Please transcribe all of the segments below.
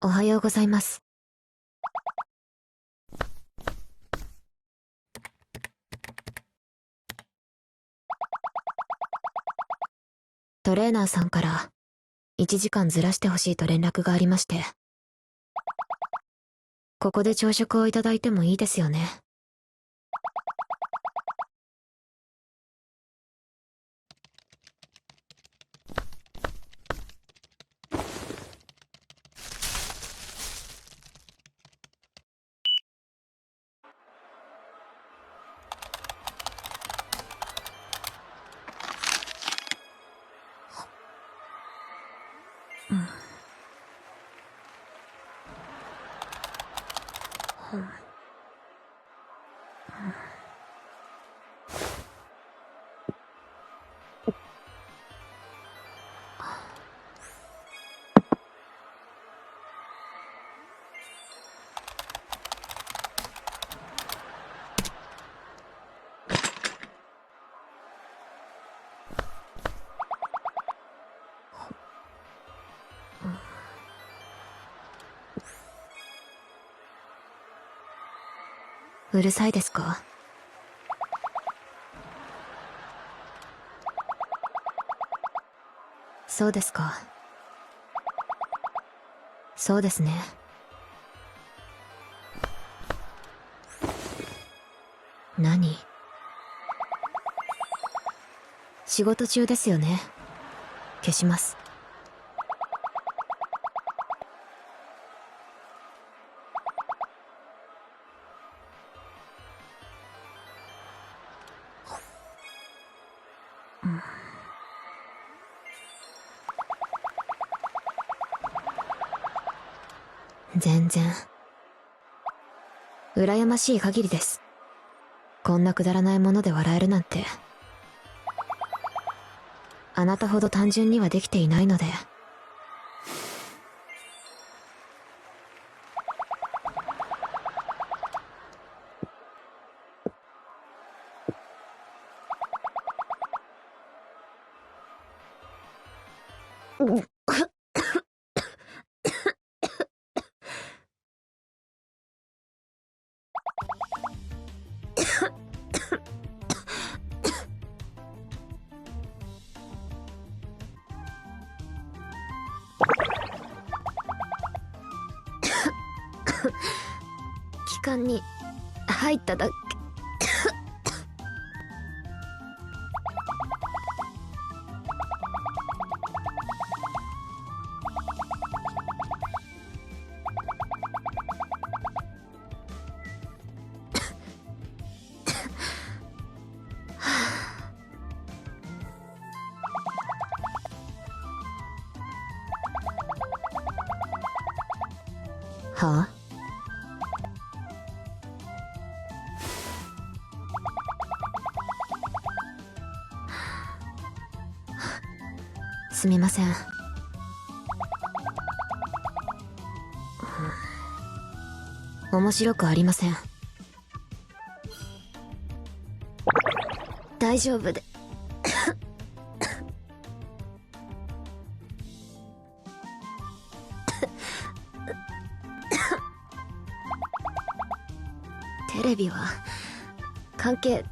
おはようございます。トレーナーさんから1時間ずらしてほしいと連絡がありまして、ここで朝食をいただいてもいいですよね。うるさいですか？そうですか。そうですね。何？仕事中ですよね。消します。全然。羨ましい限りです。こんなくだらないもので笑えるなんて。あなたほど単純にはできていないので。気管に入っただけ。はあ？すみません。面白くありません。大丈夫で。テレビは関係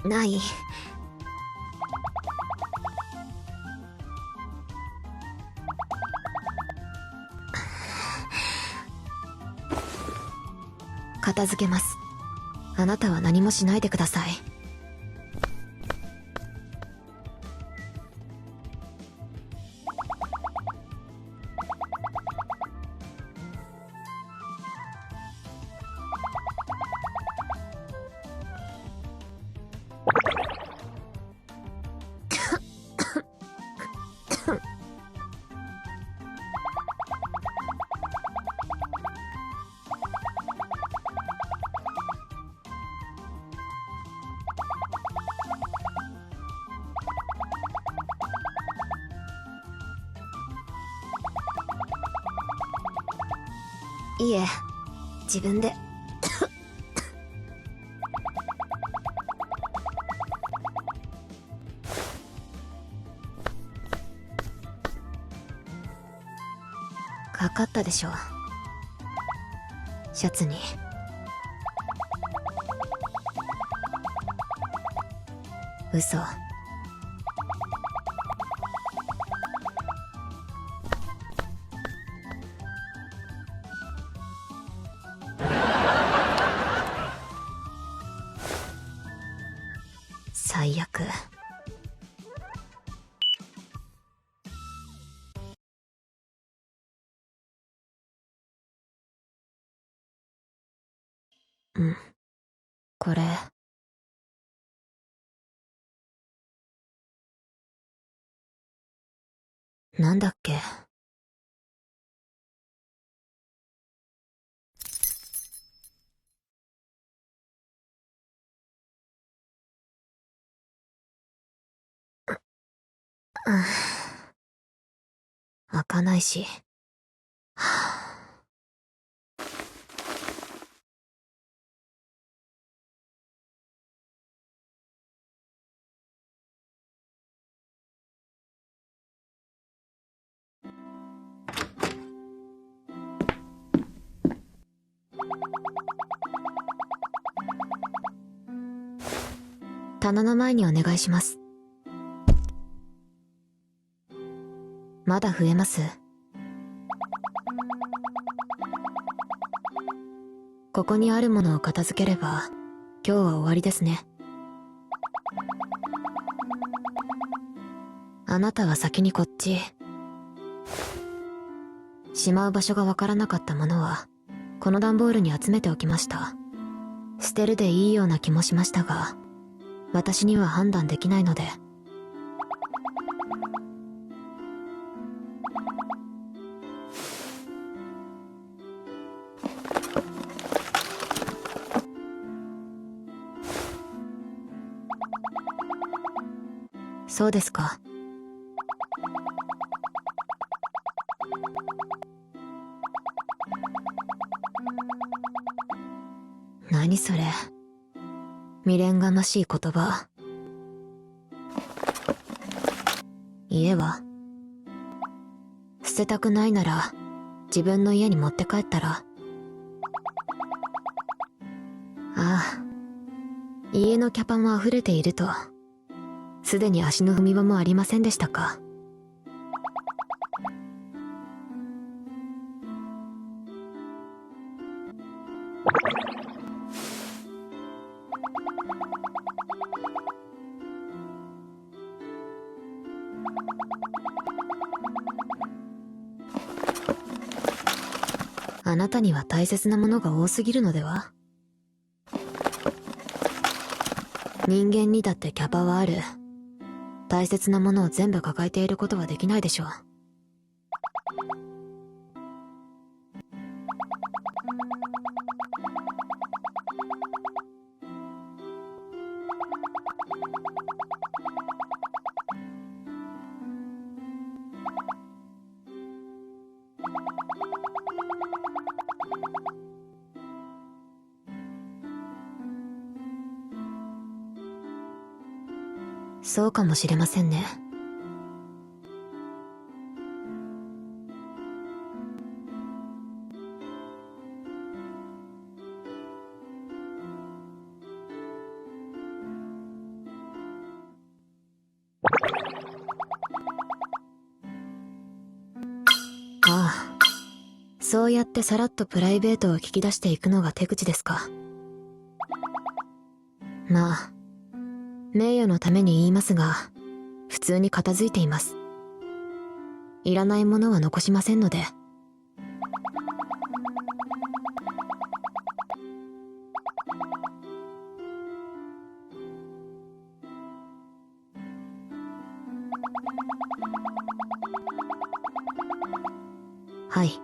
ない。片付けます。あなたは何もしないでください。いえ、自分で。分かったでしょ。シャツに嘘。最悪。これなんだっけ。開かないし。棚の前にお願いします。まだ増えます？ここにあるものを片付ければ今日は終わりですね。あなたは先にこっち。しまう場所がわからなかったものはこの段ボールに集めておきました。捨てるでいいような気もしましたが、私には判断できないので。そうですか。何それ、未練がましい言葉。家は捨てたくないなら自分の家に持って帰ったら。ああ、家のキャパも溢れているとすでに足の踏み場もありませんでしたか。あなたには大切なものが多すぎるのでは。人間にだってキャパはある。大切なものを全部抱えていることはできないでしょう。そうかもしれませんね。ああ、そうやってさらっとプライベートを聞き出していくのが手口ですか。まあ、名誉のために言いますが、普通に片付いています。いらないものは残しませんので。はい。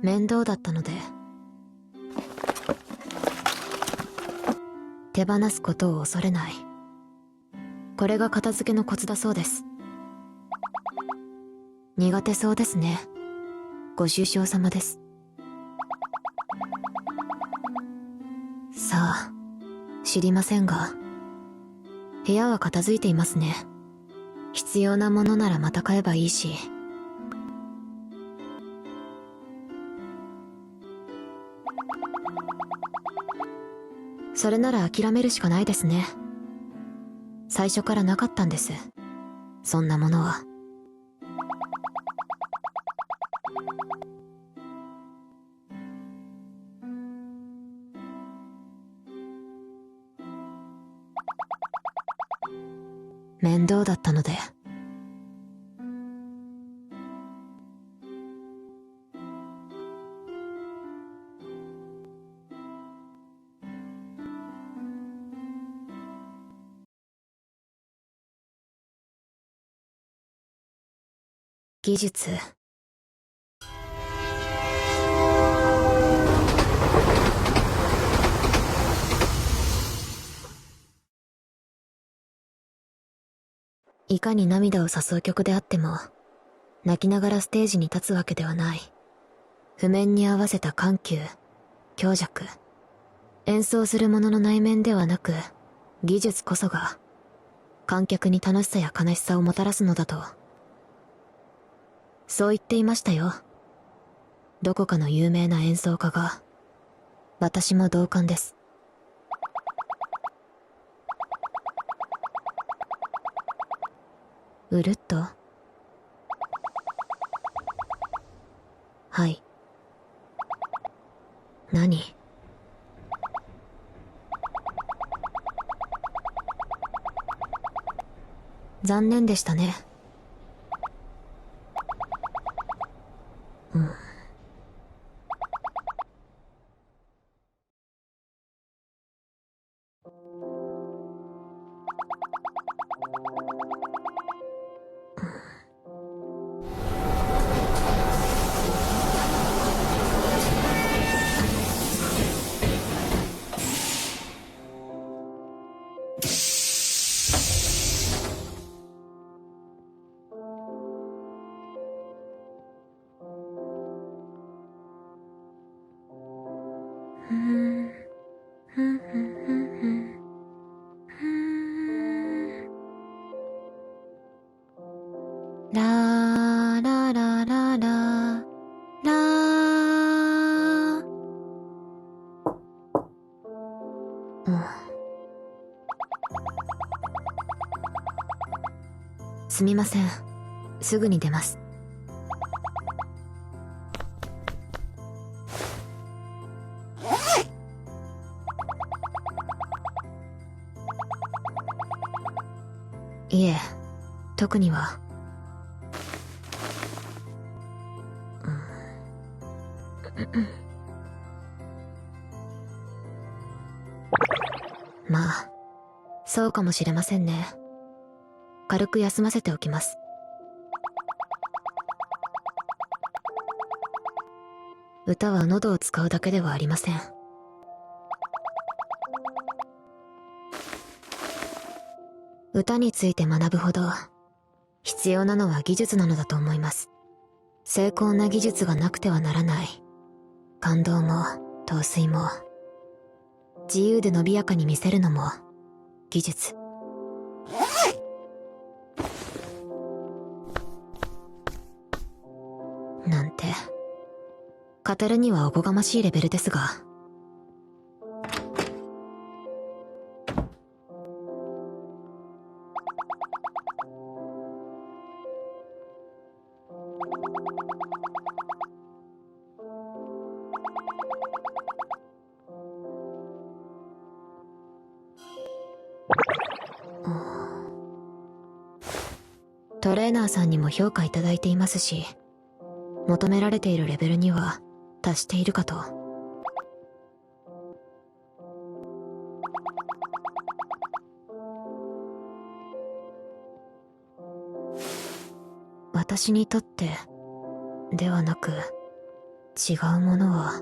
面倒だったので。手放すことを恐れない。これが片付けのコツだそうです。苦手そうですね。ご愁傷様です。さあ、知りませんが、部屋は片付いていますね。必要なものならまた買えばいいし。それなら諦めるしかないですね。最初からなかったんです、そんなものは。面倒だったので。技術。いかに涙を誘う曲であっても、泣きながらステージに立つわけではない。譜面に合わせた緩急、強弱。演奏する者の内面ではなく、技術こそが、観客に楽しさや悲しさをもたらすのだと。そう言っていましたよ。どこかの有名な演奏家が。私も同感です。うるっと。はい。何？残念でしたね。うん。ラーラララララー。すみません。すぐに出ます。いえ、特には。まあ、そうかもしれませんね。軽く休ませておきます。歌は喉を使うだけではありません。歌について学ぶほど必要なのは技術なのだと思います。精巧な技術がなくてはならない。感動も陶酔も自由で伸びやかに見せるのも技術。なんて語るにはおこがましいレベルですが。トレーナーさんにも評価いただいていますし、求められているレベルには達しているかと。私にとってではなく、違うものは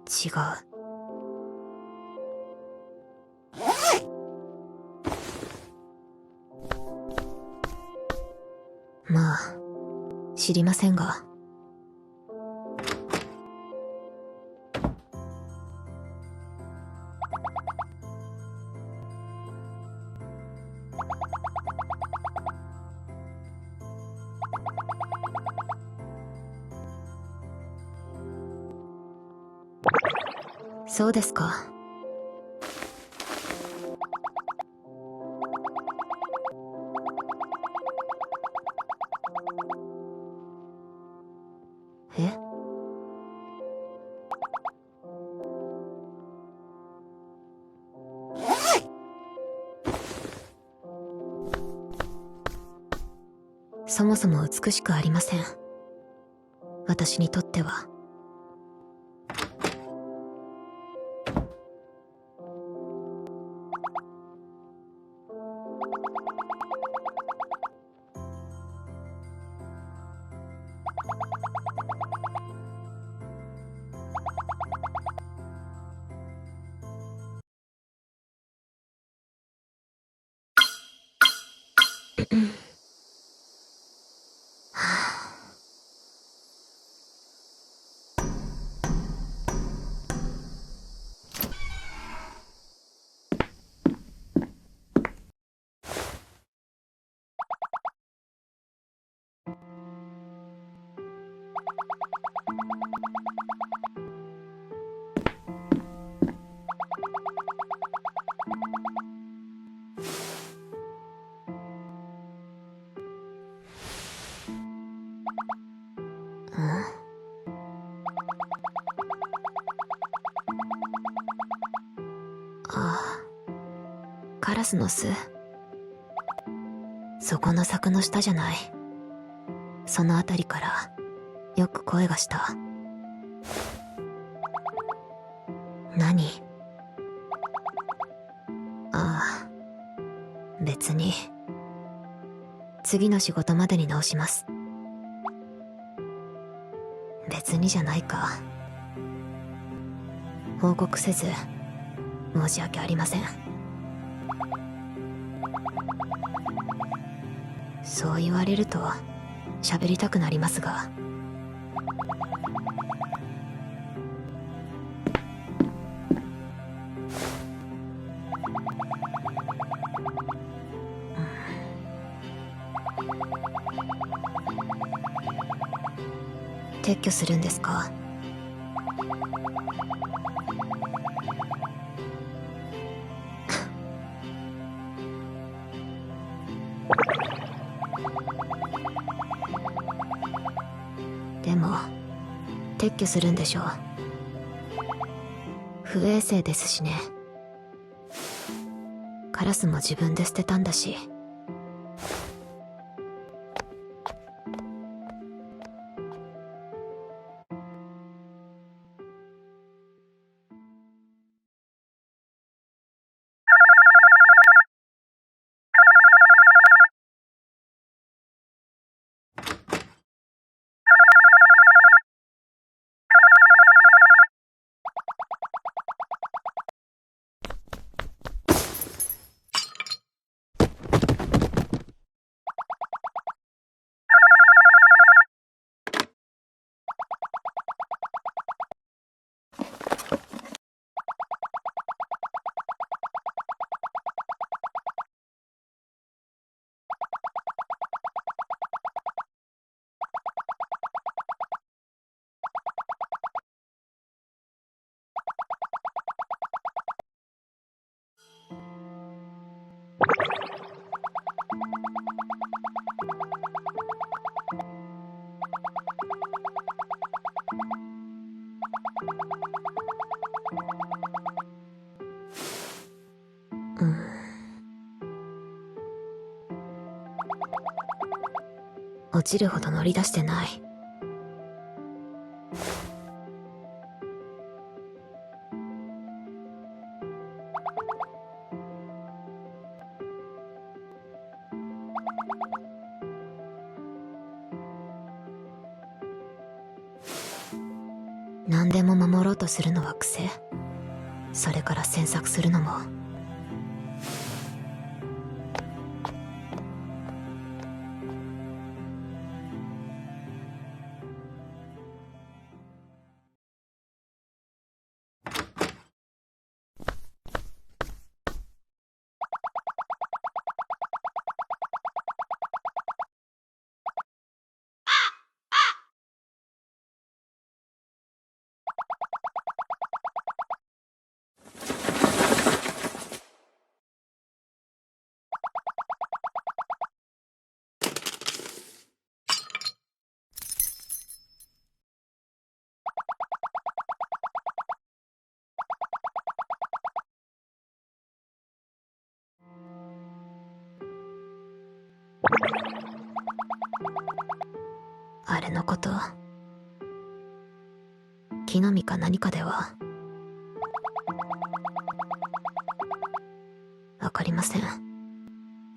違う。まあ知りませんが。そうですか。え？そもそも美しくありません。私にとっては。ああ、カラスの巣。そこの柵の下じゃない。そのあたりからよく声がした。何？ああ、別に。次の仕事までに直します。別にじゃないか。報告せず申し訳ありません。そう言われると喋りたくなりますが。撤去するんですか？でも撤去するんでしょう。不衛生ですしね。カラスも自分で捨てたんだし。落ちるほど乗り出してない。何でも守ろうとするのは癖。それから詮索するのも。あれのこと、木の実か何かでは。わかりません。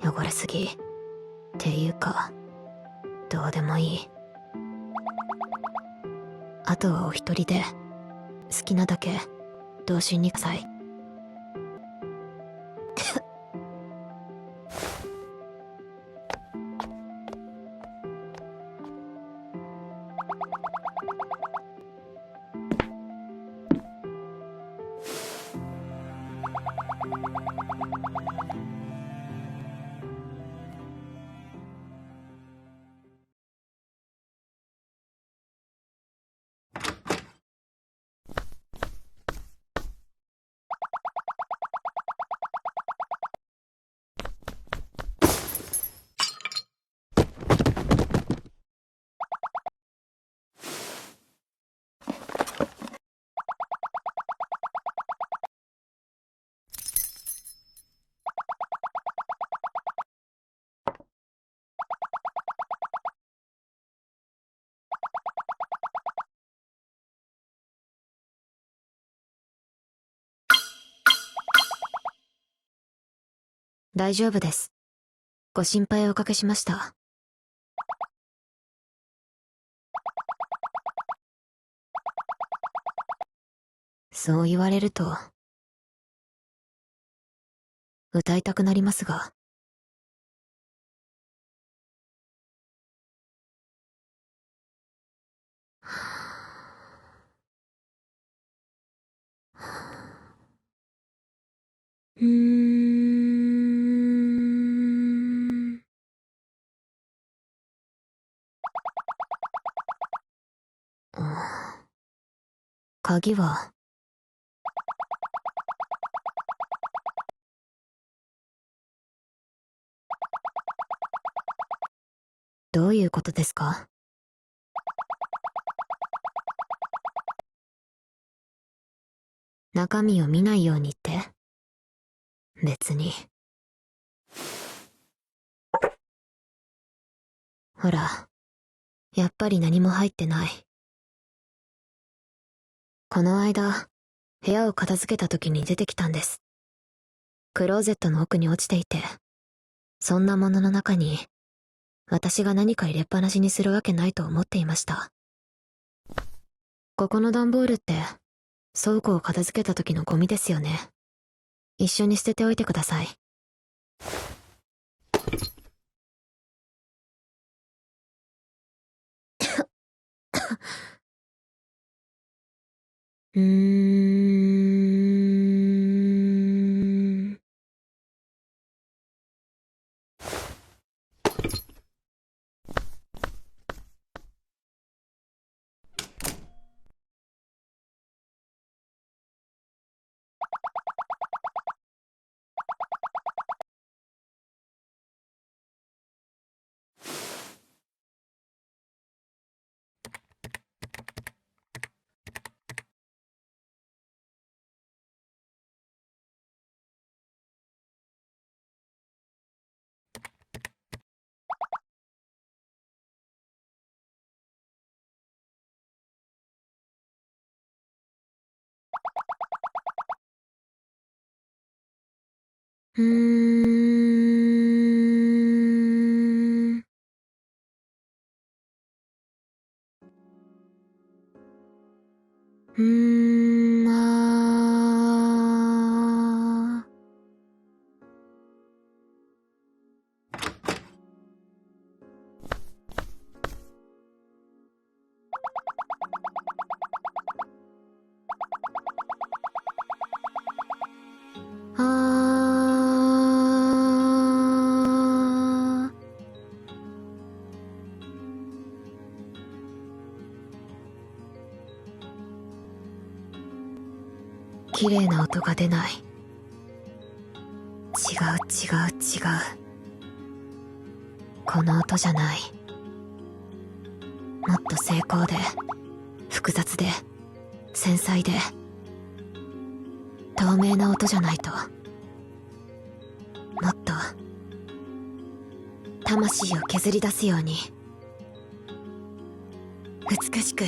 汚れすぎっていうか、どうでもいい。あとはお一人で好きなだけ同心にください。大丈夫です。ご心配をおかけしました。そう言われると歌いたくなりますが。うーん。鍵はどういうことですか？中身を見ないようにって？別に。ほら、やっぱり何も入ってない。この間、部屋を片付けた時に出てきたんです。クローゼットの奥に落ちていて、そんなものの中に、私が何か入れっぱなしにするわけないと思っていました。ここの段ボールって、倉庫を片付けた時のゴミですよね。一緒に捨てておいてください。うーん。うーん。あー。綺麗な音が出ない。違う。この音じゃない。もっと精巧で、複雑で、繊細で、透明な音じゃないと。もっと、魂を削り出すように。美しく。